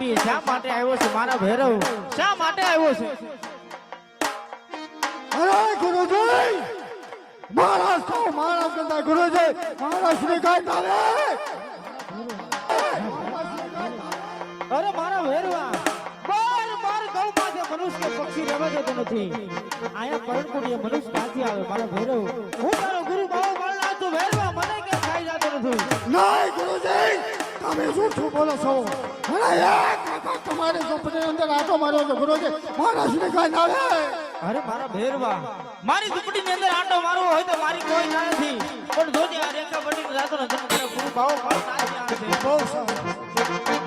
કુટીએ શા માટે આવ્યો છે મારા ભૈરવ? શા માટે આવ્યો છે? અરે ગુરુજી, મહારાજ તો મહારાજ કરતા ગુરુજી મહારાજ શ્રી કાંઈ ચાલે. અરે મારા ભૈરવા, બાર બાર ગૌ પાસે મનુષ્ય પક્ષી રહેવા દેતો નથી. આયા પરણકુટીએ મનુષ્ય ક્યાંથી આવે મારા ભૈરવ? હું તારો ગુરુ બાબા માળના તું ભૈરવા મને કે ખાઈ જાતો નથી. નહીં ગુરુજી, તમે જૂઠું બોલો છો. અરે એક વખત તમારી ઝૂંપડીની અંદર આટો માર્યો છે ગુરુજી, મહારાજ શ્રી કાંઈ ચાલે. અરે મારા ભૈરવા, મારી ઝૂંપડીની અંદર આંટો મારવો હોય તો મારી કોઈ ના નથી. પણ જોજે આ રેખા બની જાતો નથી. ગુરુ બાબા માળના છે. બહુ સારું.